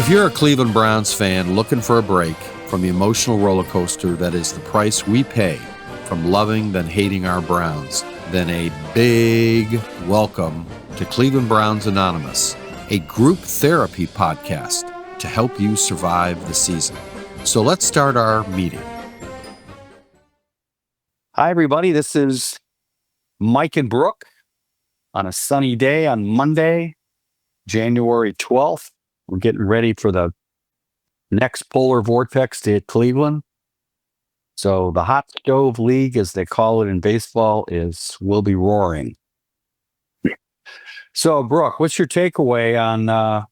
If you're a Cleveland Browns fan looking for a break from the emotional roller coaster that is the price we pay from loving then hating our Browns, then a big welcome to Cleveland Browns Anonymous, a group therapy podcast to help you survive the season. So let's start our meeting. Hi, everybody. This is Mike and Brook on a sunny day on Monday, January 12th. We're getting ready for the next polar vortex to hit Cleveland. So the hot stove league, as they call it in baseball, will be roaring. So, Brook, what's your takeaway on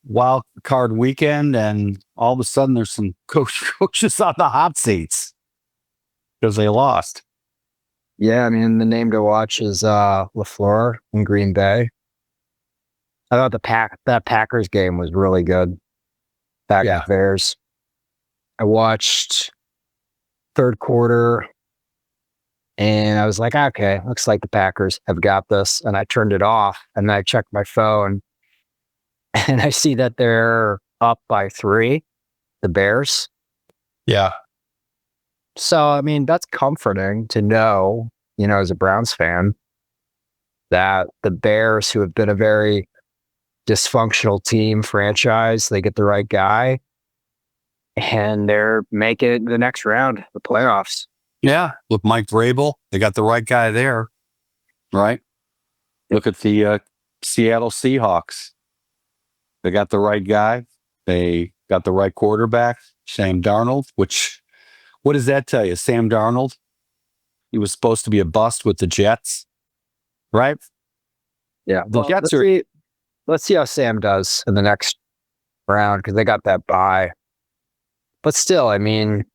wild card weekend? And all of a sudden, there's some coaches on the hot seats because they lost. Yeah, I mean, the name to watch is LaFleur in Green Bay. I thought that Packers game was really good. Packers Bears. I watched third quarter, and I was like, okay, looks like the Packers have got this. And I turned it off, and then I checked my phone, and I see that they're up by 3, the Bears. Yeah. So, I mean, that's comforting to know, as a Browns fan, that the Bears, who have been a very dysfunctional team franchise, they get the right guy, and they're making it the next round, the playoffs. Yeah. Look, Mike Vrabel, they got the right guy there, right? Look at the Seattle Seahawks. They got the right guy. They got the right quarterback, Sam Darnold, what does that tell you? Sam Darnold, he was supposed to be a bust with the Jets, right? Yeah. The Jets are... Let's see how Sam does in the next round, because they got that bye. But still, I mean,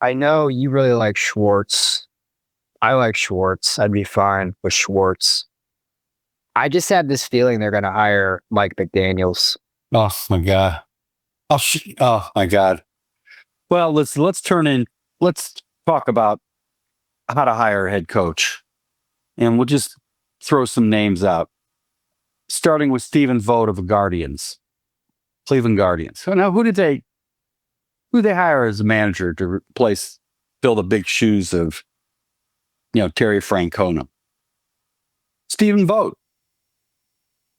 I know you really like Schwartz. I like Schwartz. I'd be fine with Schwartz. I just have this feeling they're going to hire Mike McDaniels. Oh my God. Oh my God. Well, let's talk about how to hire a head coach. And we'll just throw some names out. Starting with Stephen Vogt of the Cleveland Guardians. So now who did they hire as a manager to fill the big shoes of, Terry Francona? Stephen Vogt.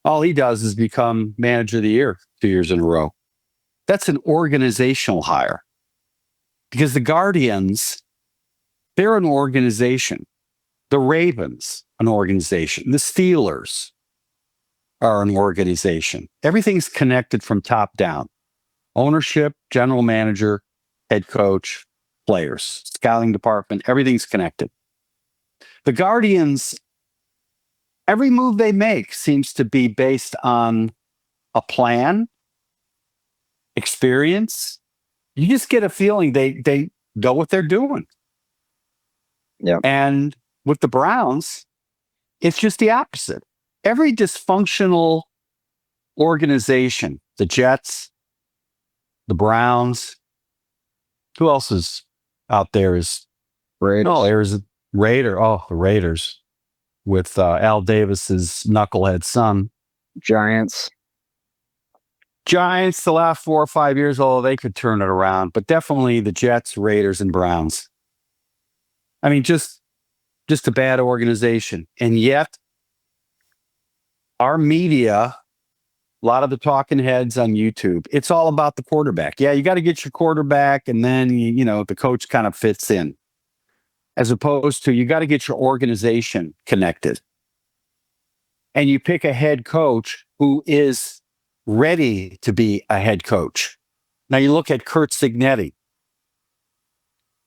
All he does is become manager of the year 2 years in a row. That's an organizational hire. Because the Guardians, they're an organization. The Ravens, an organization. The Steelers are an organization. Everything's connected from top down. Ownership, general manager, head coach, players, scouting department, everything's connected. The Guardians, every move they make seems to be based on a plan, experience. You just get a feeling they know what they're doing. Yeah. And with the Browns, it's just the opposite. Every dysfunctional organization, the Jets, the Browns, who else is out there? There's Raider. Oh, the Raiders with Al Davis's knucklehead son. Giants, the last 4 or 5 years, although they could turn it around, but definitely the Jets, Raiders, and Browns. I mean, just a bad organization. And yet, our media, a lot of the talking heads on YouTube, it's all about the quarterback. Yeah, you got to get your quarterback, and then, the coach kind of fits in. As opposed to, you got to get your organization connected. And you pick a head coach who is ready to be a head coach. Now, you look at Curt Cignetti,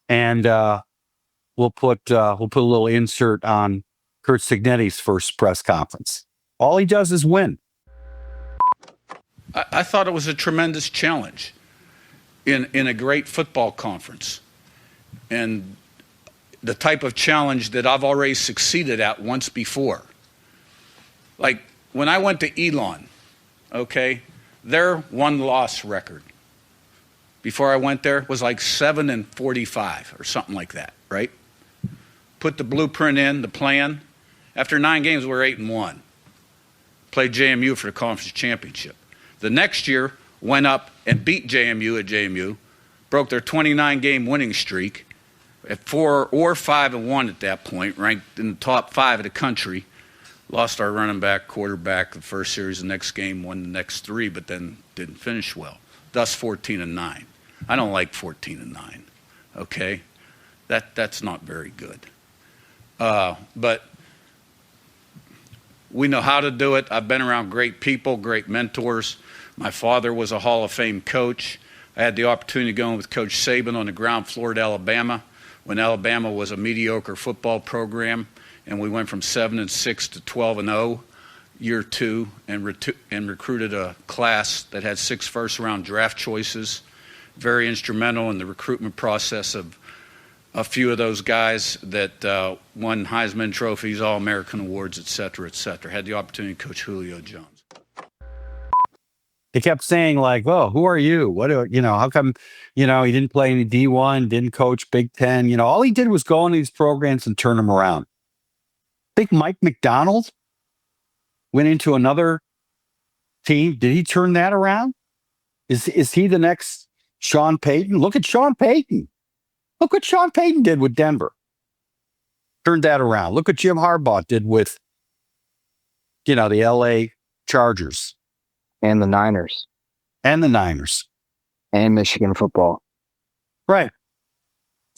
and we'll put a little insert on Curt Cignetti's first press conference. All he does is win. I thought it was a tremendous challenge in a great football conference. And the type of challenge that I've already succeeded at once before. Like when I went to Elon, okay, their one-loss record before I went there was like 7-45 or something like that, right? Put the blueprint in, the plan. After 9 games, we're 8-1. Played JMU for the conference championship. The next year, went up and beat JMU at JMU, broke their 29-game winning streak at 4 or 5-1 at that point, ranked in the top 5 of the country. Lost our running back, quarterback the first series, the next game, won the next 3, but then didn't finish well. Thus 14-9. I don't like 14-9. Okay, that's not very good. But we know how to do it. I've been around great people, great mentors. My father was a Hall of Fame coach. I had the opportunity to go in with Coach Saban on the ground floor at Alabama when Alabama was a mediocre football program, and we went from 7-6 to 12-0 year 2 and recruited a class that had 6 first-round draft choices. Very instrumental in the recruitment process of a few of those guys that won Heisman trophies, All-American awards, et cetera, et cetera. Had the opportunity to coach Julio Jones. He kept saying, like, "Oh, who are you? How come, he didn't play any D1, didn't coach Big Ten? All he did was go into these programs and turn them around." I think Mike McDaniel went into another team. Did he turn that around? Is he the next Sean Payton? Look at Sean Payton. Look what Sean Payton did with Denver. Turned that around. Look what Jim Harbaugh did with, the LA Chargers. And the Niners. And the Niners. And Michigan football. Right.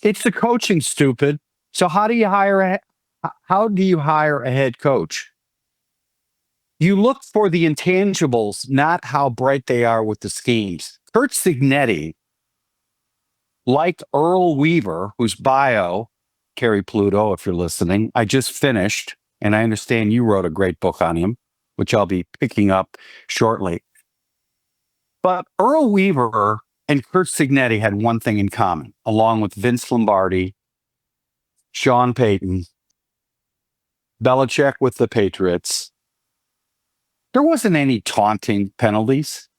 It's the coaching, stupid. So how do you hire a head coach? You look for the intangibles, not how bright they are with the schemes. Curt Cignetti, like Earl Weaver, whose bio, Carrie Pluto, if you're listening, I just finished, and I understand you wrote a great book on him, which I'll be picking up shortly. But Earl Weaver and Curt Cignetti had one thing in common, along with Vince Lombardi, Sean Payton, Belichick with the Patriots. There wasn't any taunting penalties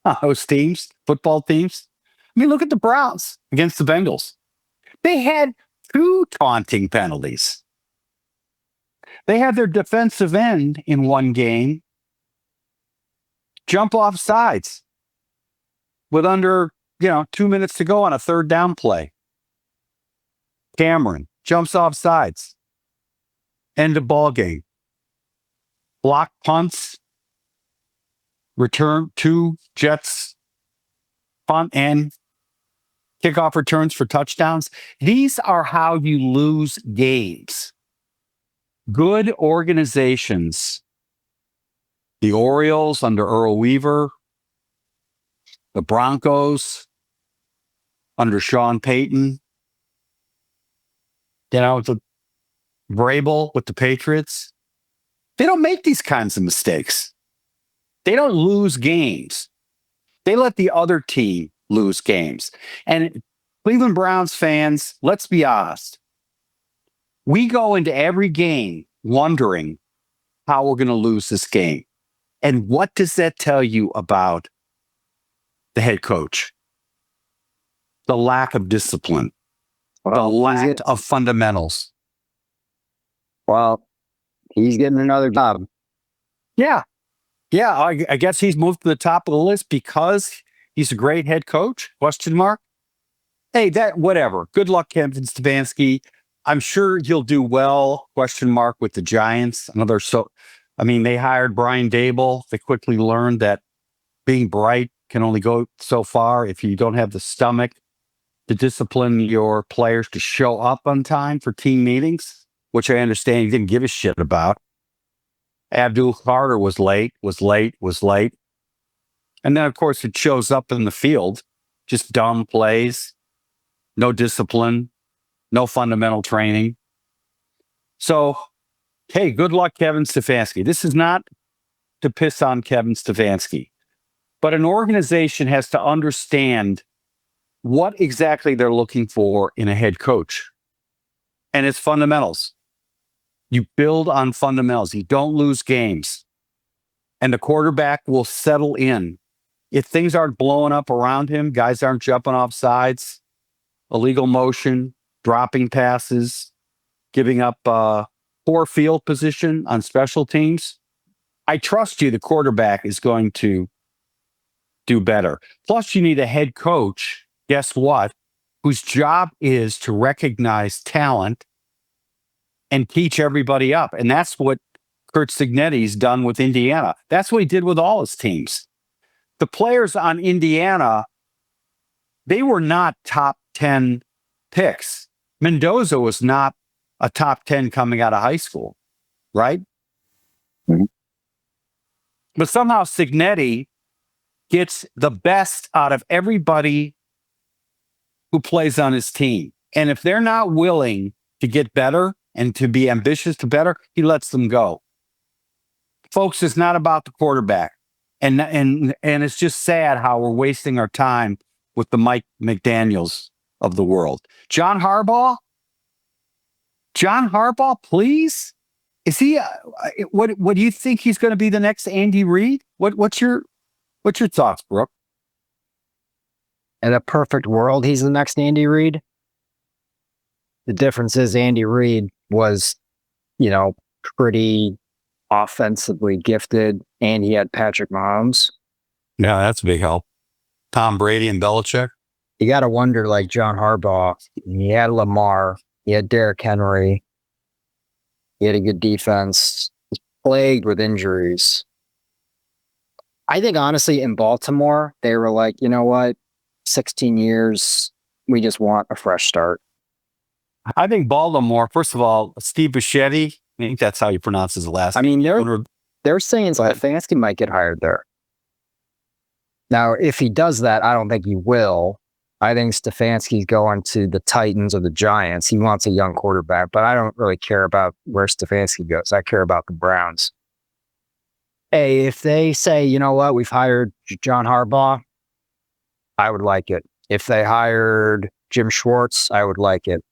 on those teams, football teams. I mean, look at the Browns against the Bengals. They had 2 taunting penalties. They had their defensive end in one game jump off sides with under, 2 minutes to go on a 3rd down play. Cameron jumps off sides. End of ball game. Block punts. Return 2 Jets punt and kickoff returns for touchdowns. These are how you lose games. Good organizations, the Orioles under Earl Weaver, the Broncos under Sean Payton, the Vrabel with the Patriots, they don't make these kinds of mistakes. They don't lose games. They let the other team lose games. And Cleveland Browns fans, let's be honest. We go into every game wondering how we're going to lose this game. And what does that tell you about the head coach? The lack of discipline, the lack of fundamentals. Well, he's getting another job. Yeah. Yeah, I guess he's moved to the top of the list because he's a great head coach, ? Hey, whatever. Good luck, Kevin Stefanski. I'm sure he'll do well, ? with the Giants. They hired Brian Dable. They quickly learned that being bright can only go so far if you don't have the stomach to discipline your players to show up on time for team meetings, which I understand he didn't give a shit about. Abdul Carter was late. And then, of course, it shows up in the field. Just dumb plays, no discipline, no fundamental training. So, hey, good luck, Kevin Stefanski. This is not to piss on Kevin Stefanski, but an organization has to understand what exactly they're looking for in a head coach. And it's fundamentals. You build on fundamentals. You don't lose games. And the quarterback will settle in. If things aren't blowing up around him, guys aren't jumping off sides, illegal motion, dropping passes, giving up poor field position on special teams, I trust you, the quarterback is going to do better. Plus, you need a head coach, guess what, whose job is to recognize talent and teach everybody up. And that's what Curt Cignetti's done with Indiana. That's what he did with all his teams. The players on Indiana, they were not top 10 picks. Mendoza was not a top 10 coming out of high school, right? Mhm. But somehow Cignetti gets the best out of everybody who plays on his team. And if they're not willing to get better and to be ambitious to better, he lets them go. Folks, it's not about the quarterback. And it's just sad how we're wasting our time with the Mike McDaniels of the world. John Harbaugh, please? Is he? What do you think he's going to be the next Andy Reid? What's your thoughts, Brook? In a perfect world, he's the next Andy Reid. The difference is Andy Reid was, pretty offensively gifted, and he had Patrick Mahomes. Yeah, that's a big help. Tom Brady and Belichick. You got to wonder, like John Harbaugh, he had Lamar, he had Derrick Henry, he had a good defense, was plagued with injuries. I think, honestly, in Baltimore, they were like, you know what, 16 years, we just want a fresh start. I think Baltimore, first of all, Steve Buscemi, I think that's how you pronounce his last name. I mean, they're saying Stefanski might get hired there. Now, if he does that, I don't think he will. I think Stefanski's going to the Titans or the Giants. He wants a young quarterback, but I don't really care about where Stefanski goes. I care about the Browns. Hey, if they say, you know what, we've hired John Harbaugh, I would like it. If they hired Jim Schwartz, I would like it.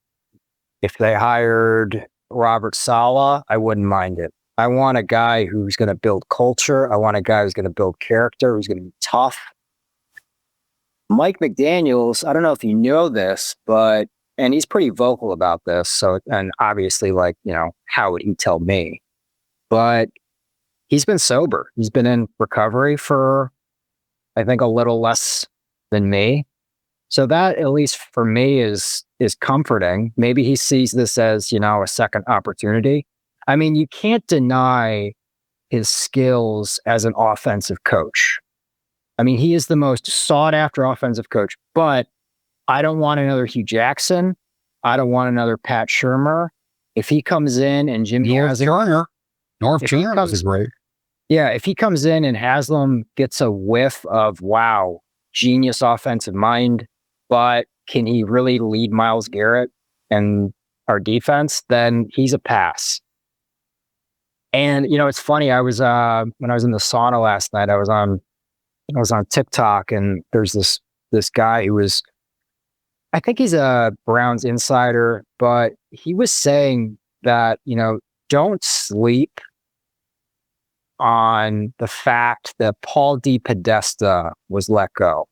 If they hired Robert Saleh, I wouldn't mind it. I want a guy who's going to build culture. I want a guy who's going to build character, who's going to be tough. Mike McDaniels, I don't know if you know this, and he's pretty vocal about this. So, and obviously, how would he tell me? But he's been sober. He's been in recovery for, I think, a little less than me. So that, at least for me, is comforting. Maybe he sees this as, a second opportunity. I mean, you can't deny his skills as an offensive coach. I mean, he is the most sought-after offensive coach, but I don't want another Hugh Jackson. I don't want another Pat Shurmur. If he comes in and Jimmy Haslam... North Turner is great. Yeah, if he comes in and Haslam gets a whiff of, wow, genius offensive mind, but can he really lead Myles Garrett and our defense, then he's a pass. And, it's funny, I was, when I was in the sauna last night, I was on TikTok, and there's this guy who was, I think he's a Browns insider, but he was saying that, don't sleep on the fact that Paul DePodesta was let go.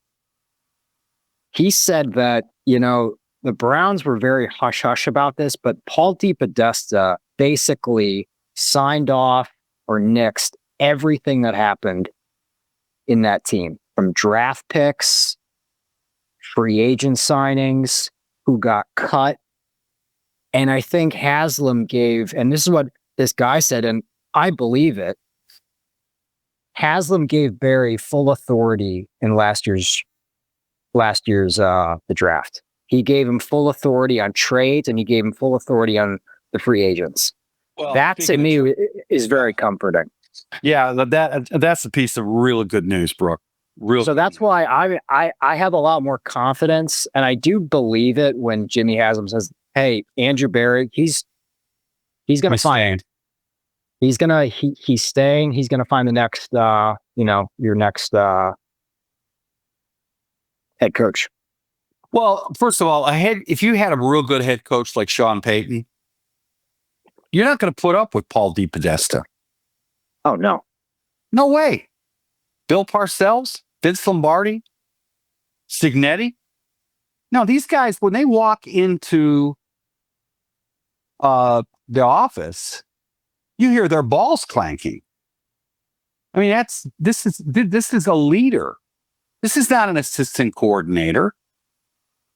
He said that, the Browns were very hush-hush about this, but Paul DePodesta basically signed off or nixed everything that happened in that team, from draft picks, free agent signings, who got cut. And I think Haslam gave, and this is what this guy said, and I believe it, Haslam gave Barry full authority in last year's the draft. He gave him full authority on trades, and he gave him full authority on the free agents. Well, that to me is very comforting. Yeah, that's a piece of really good news, Brook. So that's why I have a lot more confidence, and I do believe it when Jimmy Haslam says, "Hey, Andrew Barry, he's going to find. He's staying. He's going to find the next, your next head coach." Well, first of all, if you had a real good head coach like Sean Payton, you're not going to put up with Paul DePodesta. Oh, no. No way. Bill Parcells, Vince Lombardi, Cignetti. No, these guys, when they walk into the office, you hear their balls clanking. I mean, this is a leader. This is not an assistant coordinator.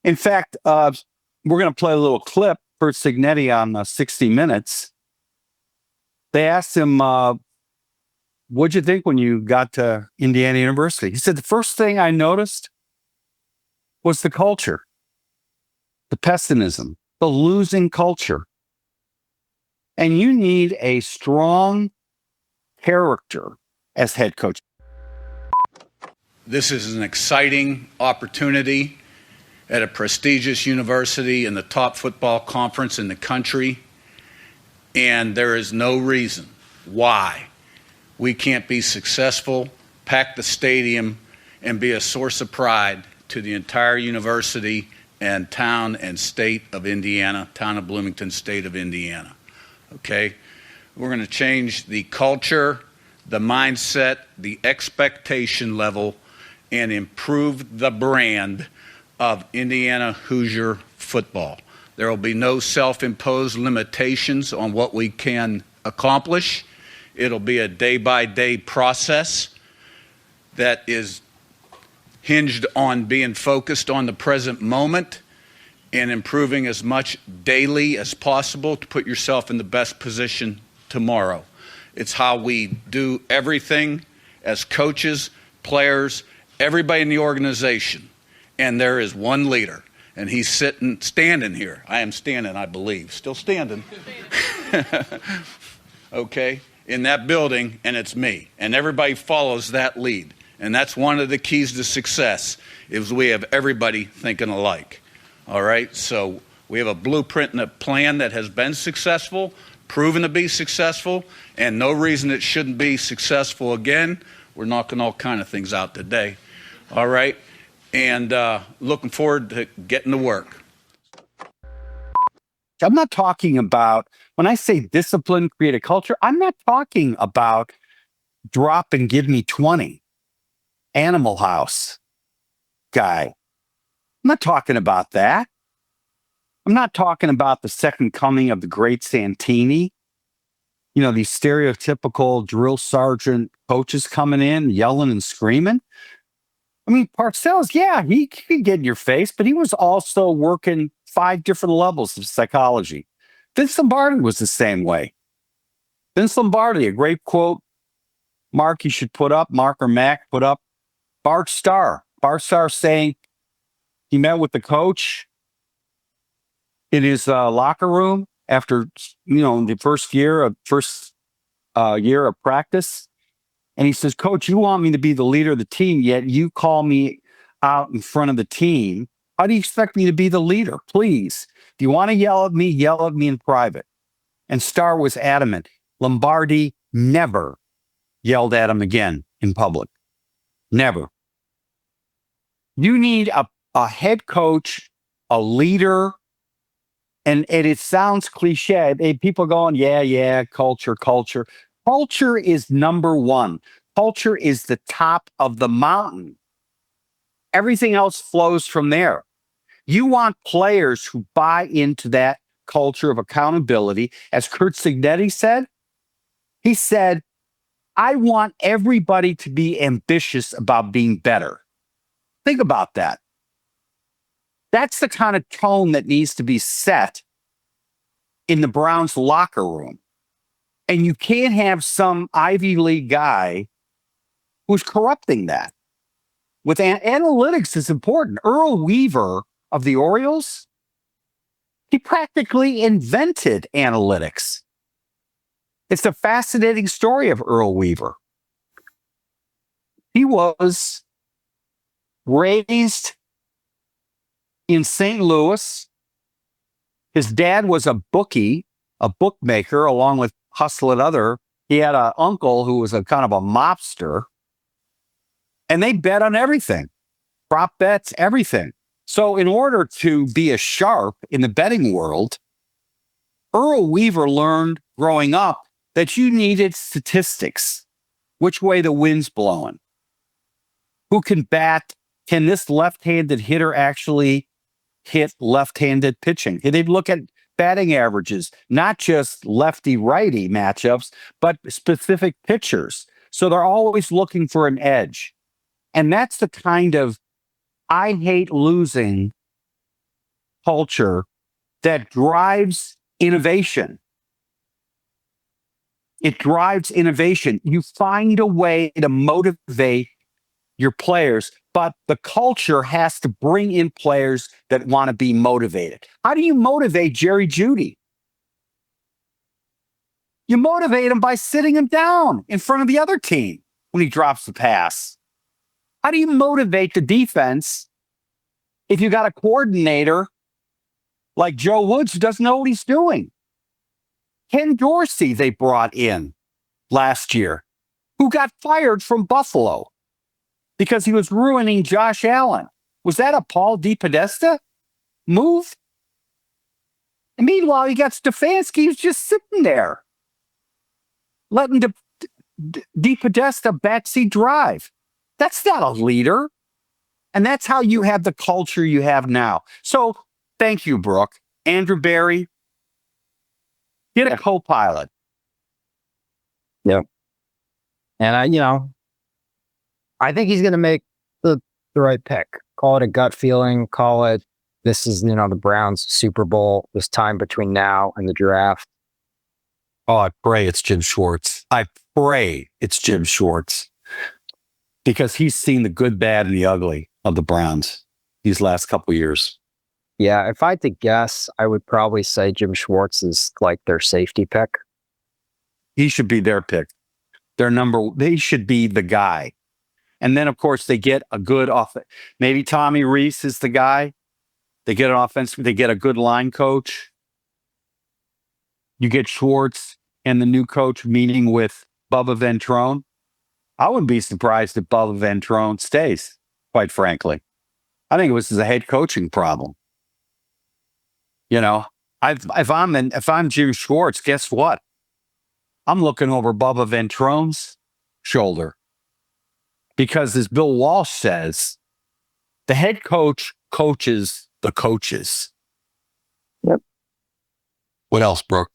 In fact, we're going to play a little clip for Cignetti on 60 Minutes. They asked him, what'd you think when you got to Indiana University? He said, the first thing I noticed was the culture, the pessimism, the losing culture. And you need a strong character as head coach. This is an exciting opportunity at a prestigious university in the top football conference in the country, and there is no reason why we can't be successful, pack the stadium, and be a source of pride to the entire university and town and state of Indiana, town of Bloomington, state of Indiana. Okay? We're going to change the culture, the mindset, the expectation level, and improve the brand of Indiana Hoosier football. There will be no self-imposed limitations on what we can accomplish. It'll be a day-by-day process that is hinged on being focused on the present moment and improving as much daily as possible to put yourself in the best position tomorrow. It's how we do everything as coaches, players, everybody in the organization. And there is one leader, and he's standing here. I am standing, I believe. Still standing. Okay? In that building, and it's me. And everybody follows that lead. And that's one of the keys to success, is we have everybody thinking alike. All right? So we have a blueprint and a plan that has been successful, proven to be successful, and no reason it shouldn't be successful again. We're knocking all kind of things out today. All right? And looking forward to getting to work. I'm not talking about, when I say discipline, create a culture, I'm not talking about drop and give me 20. Animal House guy. I'm not talking about that. I'm not talking about the second coming of the great Santini. You know, these stereotypical drill sergeant coaches coming in, yelling and screaming. I mean, Parcells, yeah, he could get in your face, but he was also working 5 different levels of psychology. Vince Lombardi was the same way. Vince Lombardi, a great quote, Mark, you should put up, Mark or Mac, put up, Bart Starr. Bart Starr saying he met with the coach in his locker room after, the first year of practice. And he says, Coach, you want me to be the leader of the team, yet you call me out in front of the team. How do you expect me to be the leader? Please. If you want to yell at me in private. And Starr was adamant. Lombardi never yelled at him again in public. Never. You need a head coach, a leader, and it sounds cliche. People going, yeah, culture. Culture is number one. Culture is the top of the mountain. Everything else flows from there. You want players who buy into that culture of accountability. As Curt Cignetti said, he said, I want everybody to be ambitious about being better. Think about that. That's the kind of tone that needs to be set in the Browns locker room. And you can't have some Ivy League guy who's corrupting that. With analytics is important. Earl Weaver of the Orioles, he practically invented analytics. It's a fascinating story of Earl Weaver. He was raised in St. Louis. His dad was a bookie, a bookmaker, along with Hustle and Other. He had an uncle who was a kind of a mobster. And they bet on everything. Prop bets, everything. So in order to be a sharp in the betting world, Earl Weaver learned growing up that you needed statistics. Which way the wind's blowing? Who can bat? Can this left-handed hitter actually hit left-handed pitching? They'd look at batting averages, not just lefty-righty matchups, but specific pitchers. So they're always looking for an edge. And that's the kind of I hate losing culture that drives innovation. It drives innovation. You find a way to motivate your players, but the culture has to bring in players that want to be motivated. How do you motivate Jerry Jeudy? You motivate him by sitting him down in front of the other team when he drops the pass. How do you motivate the defense if you got a coordinator like Joe Woods who doesn't know what he's doing? Ken Dorsey they brought in last year, who got fired from Buffalo because he was ruining Josh Allen. Was that a Paul DePodesta move? And meanwhile, you got Stefanski who's just sitting there, letting DePodesta backseat drive. That's not a leader. And that's how you have the culture you have now. So thank you, Brook. Andrew Barry, get a co-pilot. Yeah. And I think he's going to make the right pick. Call it a gut feeling. Call it, this is, the Browns Super Bowl, this time between now and the draft. Oh, I pray it's Jim Schwartz. I pray it's Jim Schwartz because he's seen the good, bad, and the ugly of the Browns these last couple years. Yeah, if I had to guess, I would probably say Jim Schwartz is like their safety pick. He should be their pick. They should be the guy. And then, of course, they get a good offense. Maybe Tommy Reese is the guy. They get an offense. They get a good line coach. You get Schwartz and the new coach meeting with Bubba Ventrone. I wouldn't be surprised if Bubba Ventrone stays, quite frankly. I think it was a head coaching problem. If I'm Jim Schwartz, guess what? I'm looking over Bubba Ventrone's shoulder. Because as Bill Walsh says, the head coach coaches the coaches. Yep. What else, Brook?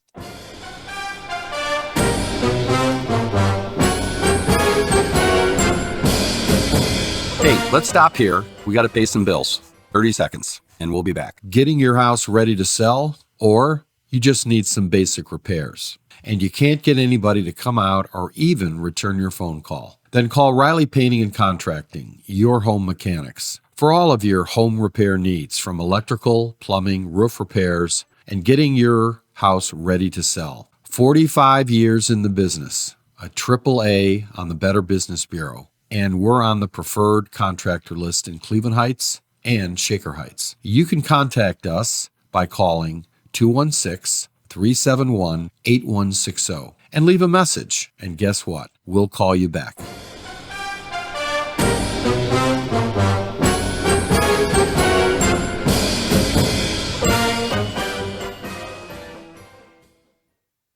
Hey, let's stop here. We got to pay some bills. 30 seconds, and we'll be back. Getting your house ready to sell, or you just need some basic repairs, and you can't get anybody to come out or even return your phone call. Then call Riley Painting and Contracting, your home mechanics, for all of your home repair needs, from electrical, plumbing, roof repairs, and getting your house ready to sell. 45 years in the business, a AAA on the Better Business Bureau, and we're on the preferred contractor list in Cleveland Heights and Shaker Heights. You can contact us by calling 216-371-8160 and leave a message. And guess what? We'll call you back.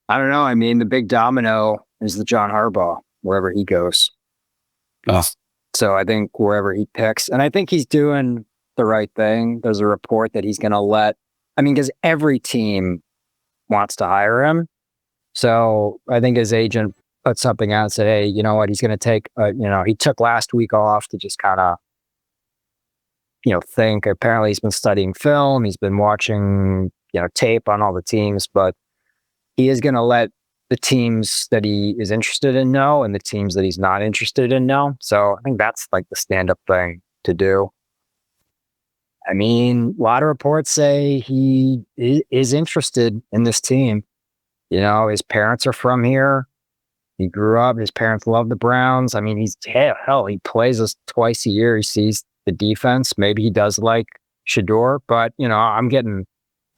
I don't know. I mean, the big domino is the John Harbaugh, wherever he goes. Oh. So I think wherever he picks, and I think he's doing the right thing. There's a report that he's going to because every team wants to hire him. So I think his agent put something out and said, hey, you know what? He's going to take, he took last week off to just kind of, think. Apparently he's been studying film. He's been watching, tape on all the teams, but he is going to let the teams that he is interested in know and the teams that he's not interested in know. So I think that's like the stand-up thing to do. I mean, a lot of reports say he is interested in this team. His parents are from here. He grew up. His parents love the Browns. I mean, he plays us twice a year. He sees the defense. Maybe he does like Shador, but I'm getting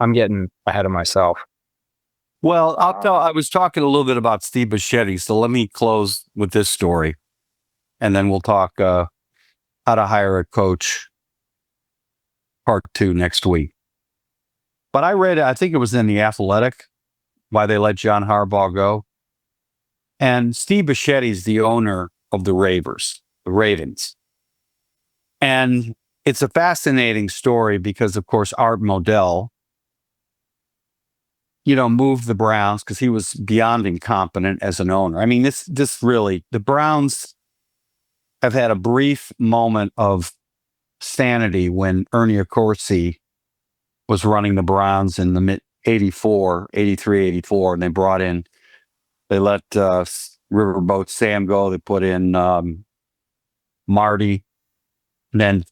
ahead of myself. Well, I was talking a little bit about Steve Bisciotti, so let me close with this story, and then we'll talk how to hire a coach part 2 next week. But I read, I think it was in The Athletic, why they let John Harbaugh go. And Steve Bisciotti is the owner of the Ravens. And it's a fascinating story because, of course, Art Modell, moved the Browns because he was beyond incompetent as an owner. I mean, this really, the Browns have had a brief moment of sanity when Ernie Accorsi was running the Browns in the mid 84, 83, 84, and they let Riverboat Sam go. They put in Marty. And then,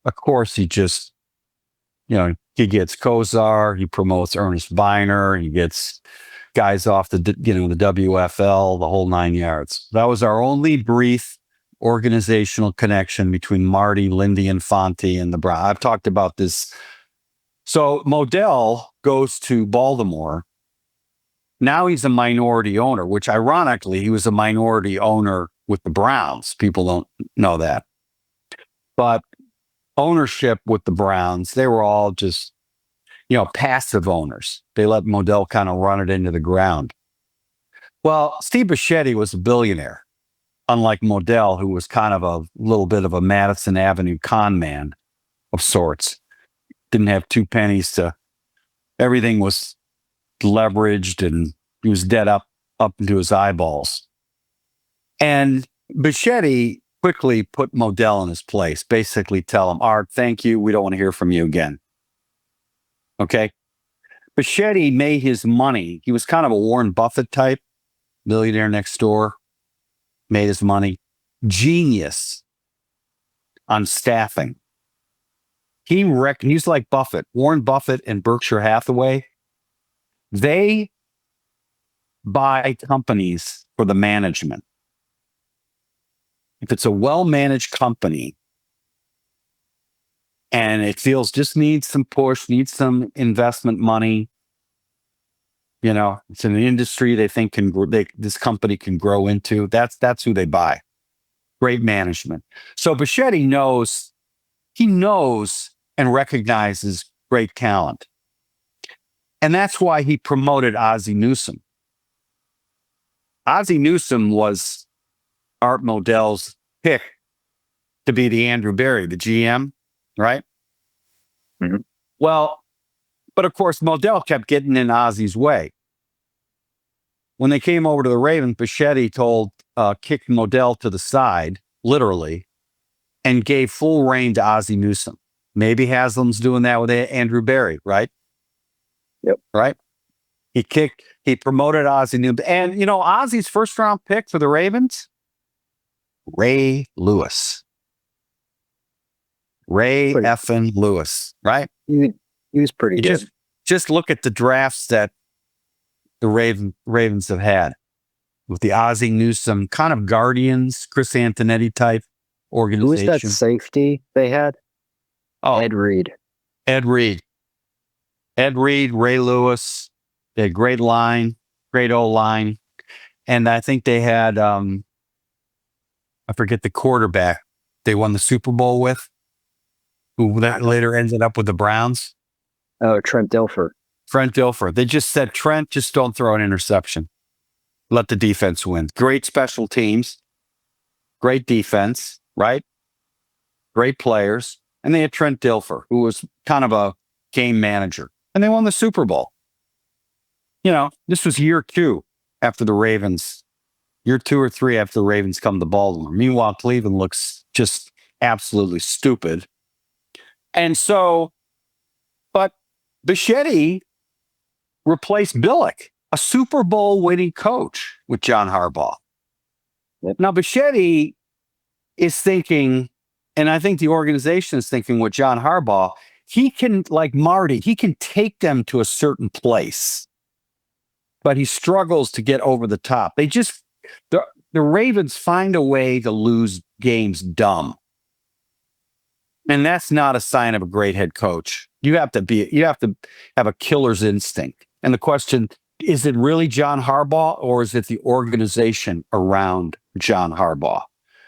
of course, he just, he gets Kozar, he promotes Ernest Viner, he gets guys off the WFL, the whole 9 yards. That was our only brief organizational connection between Marty, Lindy, and Fonte and the Browns. I've talked about this. So Modell goes to Baltimore. Now he's a minority owner, which ironically, he was a minority owner with the Browns. People don't know that. But ownership with the Browns, they were all just, passive owners. They let Modell kind of run it into the ground. Well, Steve Bichetti was a billionaire, unlike Modell, who was kind of a little bit of a Madison Avenue con man of sorts. Didn't have 2 pennies everything was leveraged, and he was dead up into his eyeballs. And Bichetti quickly put Modell in his place, basically tell him, Art, thank you. We don't want to hear from you again. Okay. Bichetti made his money. He was kind of a Warren Buffett type, millionaire next door, made his money. Genius on staffing. He's like Buffett, Warren Buffett and Berkshire Hathaway. They buy companies for the management. If it's a well-managed company and it feels just needs some push, needs some investment money, it's an industry they think this company can grow into. That's who they buy. Great management. So Bichetti knows and recognizes great talent. And that's why he promoted Ozzie Newsome. Ozzie Newsome was Art Modell's pick to be the Andrew Berry, the GM, right? Mm-hmm. Well, but of course, Modell kept getting in Ozzie's way. When they came over to the Ravens, Bichetti kicked Modell to the side, literally, and gave full reign to Ozzie Newsome. Maybe Haslam's doing that with Andrew Berry, right? Yep. Right? He promoted Ozzie Newsome. And, Ozzie's first round pick for the Ravens, Ray Lewis. Ray effing Lewis, right? He was pretty good. Just look at the drafts that the Ravens have had with the Ozzie Newsome kind of Guardians, Chris Antonetti type organization. Who was that safety they had? Oh, Ed Reed, Ray Lewis. They had great line, great O-line. And I think they had, I forget the quarterback they won the Super Bowl with, who that later ended up with the Browns. Oh, Trent Dilfer. They just said, Trent, just don't throw an interception. Let the defense win. Great special teams, great defense, right? Great players. And they had Trent Dilfer, who was kind of a game manager. And they won the Super Bowl. This was year 2 after the Ravens. Year 2 or 3 after the Ravens come to Baltimore. Meanwhile, Cleveland looks just absolutely stupid. And so, but Bichetti replaced Billick, a Super Bowl winning coach, with John Harbaugh. Yep. Now, Bichetti is thinking, and I think the organization is thinking with John Harbaugh, he can, like Marty, he can take them to a certain place, but he struggles to get over the top. The Ravens find a way to lose games dumb. And that's not a sign of a great head coach. You have to have a killer's instinct. And the question, is it really John Harbaugh, or is it the organization around John Harbaugh?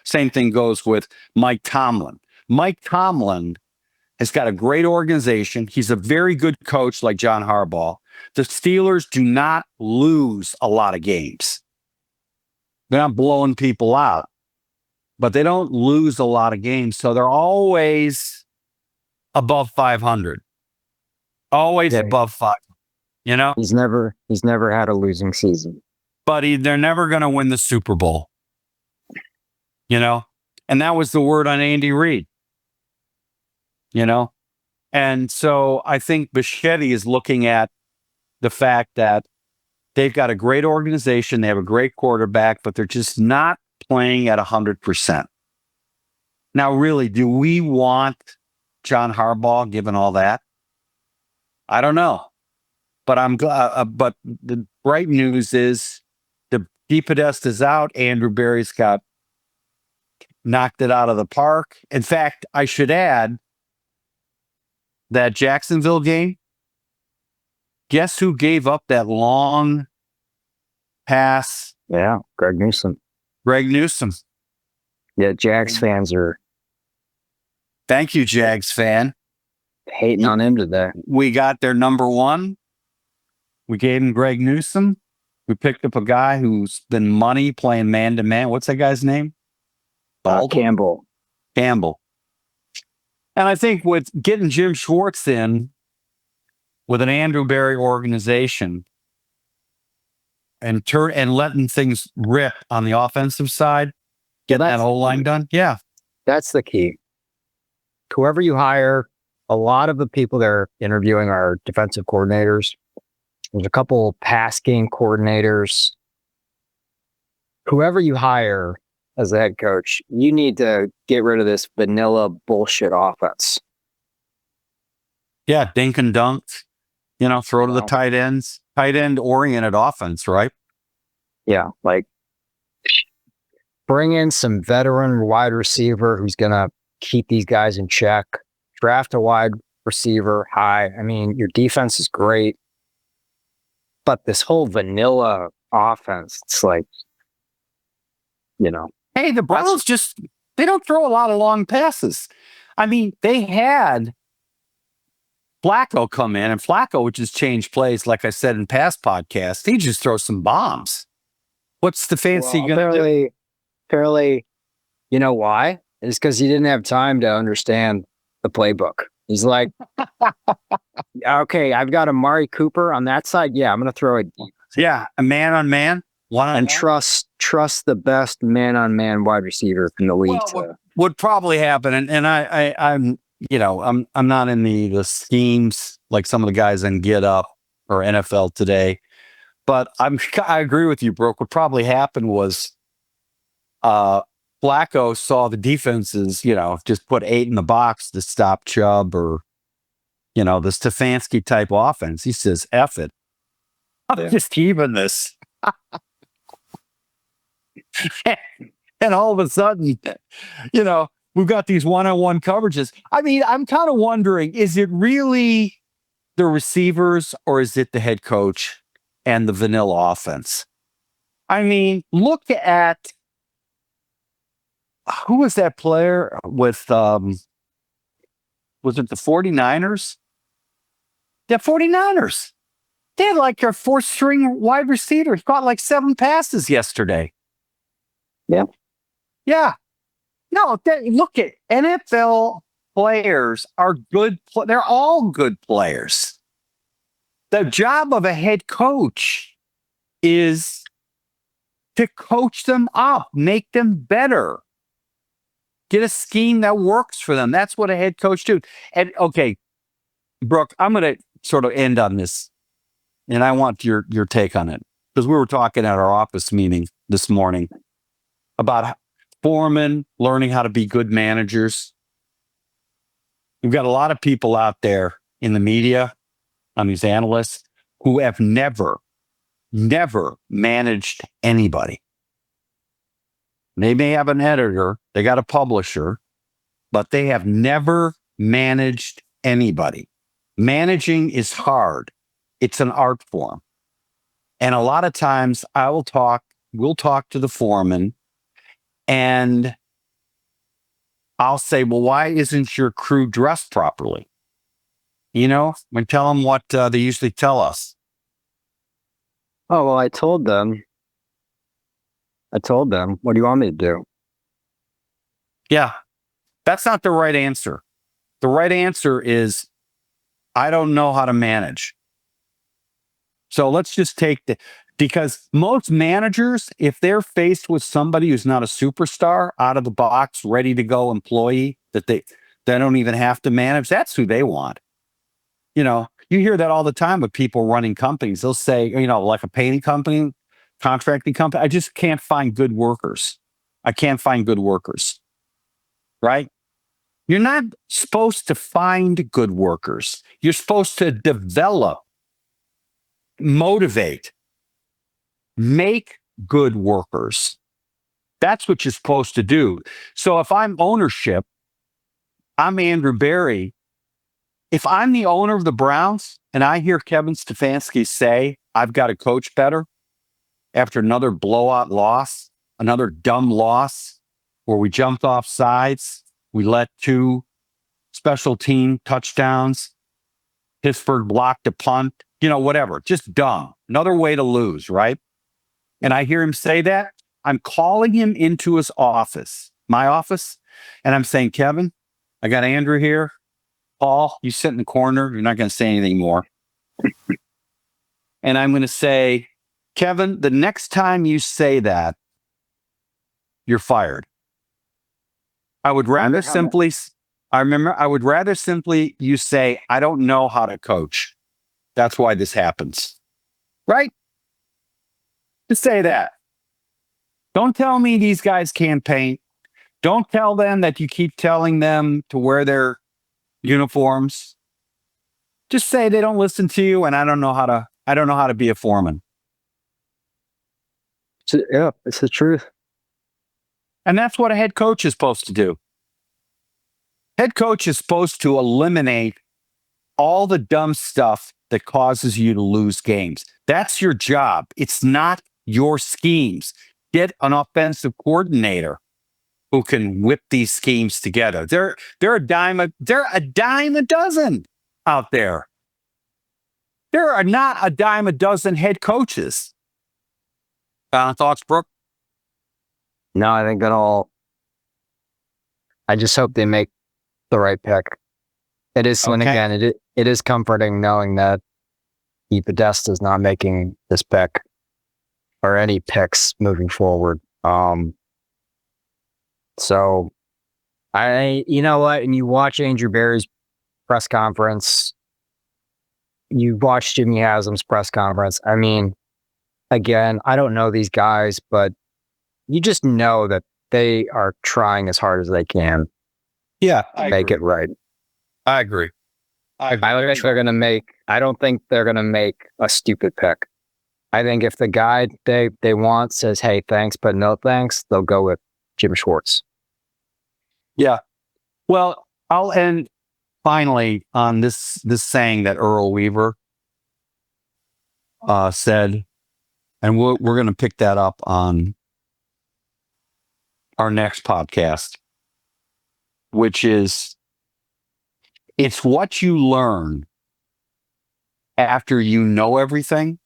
Same thing goes with Mike Tomlin. Mike Tomlin has got a great organization. He's a very good coach like John Harbaugh. The Steelers do not lose a lot of games. They're not blowing people out, but they don't lose a lot of games. So they're always above 500. Always above 5. He's never had a losing season. But they're never going to win the Super Bowl. And that was the word on Andy Reid, And so I think Bichetti is looking at the fact that they've got a great organization, they have a great quarterback, but they're just not playing at 100%. Now, really, do we want John Harbaugh given all that? I don't know. But I'm glad. But the bright news is the DePodesta is out. Andrew Berry's knocked it out of the park. In fact, I should add that Jacksonville game, guess who gave up that long pass? Yeah, Greg Newsome. Yeah, Jags fans are... Thank you, Jags fan. Hating on him today. We got their number one. We gave him Greg Newsome. We picked up a guy who's been money playing man-to-man. What's that guy's name? Campbell. And I think with getting Jim Schwartz in with an Andrew Berry organization and letting things rip on the offensive side, get that whole line done. Yeah. That's the key. Whoever you hire, a lot of the people they're interviewing are defensive coordinators. There's a couple pass game coordinators. Whoever you hire as a head coach, you need to get rid of this vanilla bullshit offense. Yeah, dink and dunk. Throw to the tight ends. Tight end oriented offense, right? Yeah, like bring in some veteran wide receiver who's going to keep these guys in check. Draft a wide receiver high. I mean, your defense is great. But this whole vanilla offense, it's like, Hey, the Browns they don't throw a lot of long passes. I mean, they had Flacco come in, and Flacco would just change plays, like I said in past podcasts. He just throws some bombs. What's the fancy going to do? Apparently, you know why? It's because he didn't have time to understand the playbook. He's like, okay, I've got Amari Cooper on that side. Yeah, I'm going to throw it. Yeah, a man on man. And trust the best man-on-man wide receiver in the league. Would probably happen, and I'm not in the schemes like some of the guys in Get Up or NFL Today, but I agree with you, Brook. What probably happened was Flacco saw the defenses, just put 8 in the box to stop Chubb or the Stefanski type offense. He says, "F it, I'm just even this." And all of a sudden, we've got these one-on-one coverages. I mean, I'm kind of wondering, is it really the receivers or is it the head coach and the vanilla offense? I mean, look at who was that player with, was it the 49ers? The 49ers. They had like their 4th string wide receiver. He caught like 7 passes yesterday. Yeah. No, look at NFL players are good. They're all good players. The job of a head coach is to coach them up, make them better, get a scheme that works for them. That's what a head coach do. And okay, Brook, I'm going to sort of end on this, and I want your take on it, because we were talking at our office meeting this morning about foremen learning how to be good managers. We've got a lot of people out there in the media, on these analysts, who have never managed anybody. They may have an editor, they got a publisher, but they have never managed anybody. Managing is hard. It's an art form. And a lot of times we'll talk to the foreman, and I'll say, well, why isn't your crew dressed properly? We tell them what they usually tell us. Oh, well, I told them, what do you want me to do? Yeah, that's not the right answer. The right answer is, I don't know how to manage. So let's just take Because most managers, if they're faced with somebody who's not a superstar, out of the box, ready to go employee that they don't even have to manage, that's who they want. You know, you hear that all the time with people running companies. They'll say, you know, like a painting company, contracting company, I just can't find good workers. I can't find good workers. Right? You're not supposed to find good workers. You're supposed to develop, motivate, make good workers. That's what you're supposed to do. So if I'm ownership, I'm Andrew Berry. If I'm the owner of the Browns and I hear Kevin Stefanski say, I've got to coach better after another blowout loss, another dumb loss where we jumped off sides, we let 2 special team touchdowns, Pittsburgh blocked a punt, you know, whatever, just dumb. Another way to lose, right? And I hear him say that, I'm calling him into his office, my office, and I'm saying, Kevin, I got Andrew here. Paul, you sit in the corner. You're not going to say anything more. And I'm going to say, Kevin, the next time you say that, you're fired. I would rather simply you say, I don't know how to coach. That's why this happens. Right? Just say that. Don't tell me these guys can't paint. Don't tell them that you keep telling them to wear their uniforms. Just say they don't listen to you and I don't know how to be a foreman. Yeah, it's the truth. And that's what a head coach is supposed to do. Head coach is supposed to eliminate all the dumb stuff that causes you to lose games. That's your job. It's not your schemes. Get an offensive coordinator who can whip these schemes together. They're a dime a dozen out there. There are not a dime a dozen head coaches. Thoughts, Brook? No, I think I just hope they make the right pick. It is, and again, it is comforting knowing that Podesta's not making this pick or any picks moving forward. So you know what? And you watch Andrew Berry's press conference, you watch Jimmy Haslam's press conference. I mean, again, I don't know these guys, but you just know that they are trying as hard as they can. Yeah, make it right. I agree. I don't think they're gonna make a stupid pick. I think if the guy they want says, "Hey, thanks, but no thanks," they'll go with Jim Schwartz. Yeah. Well, I'll end finally on this saying that Earl Weaver said, and we're going to pick that up on our next podcast, which is, it's what you learn after you know everything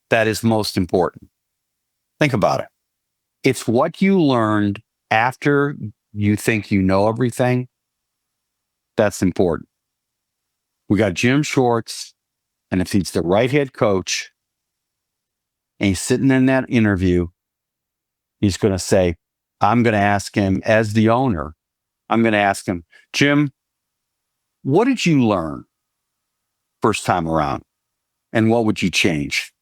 that is most important. Think about it. It's what you learned after you think you know everything that's important. We got Jim Schwartz, and if he's the right head coach and he's sitting in that interview, he's going to say, I'm going to ask him as the owner, I'm going to ask him, Jim, what did you learn first time around? And what would you change?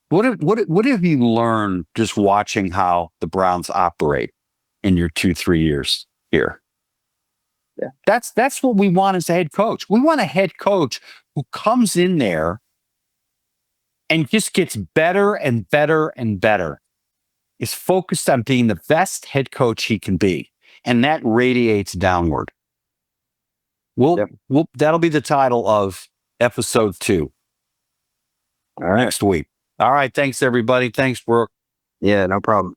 What have you learned just watching how the Browns operate in your 2-3 years here? Yeah. That's what we want as a head coach. We want a head coach who comes in there and just gets better and better and better. Is focused on being the best head coach he can be. And that radiates downward. That'll be the title of episode 2. All right. Next week. All right. Thanks, everybody. Thanks, Brook. Yeah, no problem.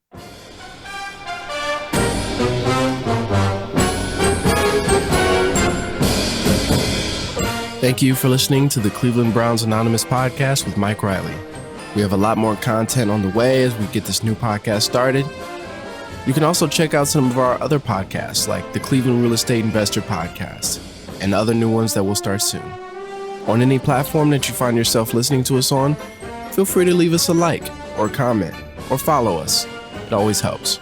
Thank you for listening to the Cleveland Browns Anonymous podcast with Mike Riley. We have a lot more content on the way as we get this new podcast started. You can also check out some of our other podcasts, like the Cleveland Real Estate Investor Podcast and other new ones that will start soon. On any platform that you find yourself listening to us on, feel free to leave us a like or comment or follow us. It always helps.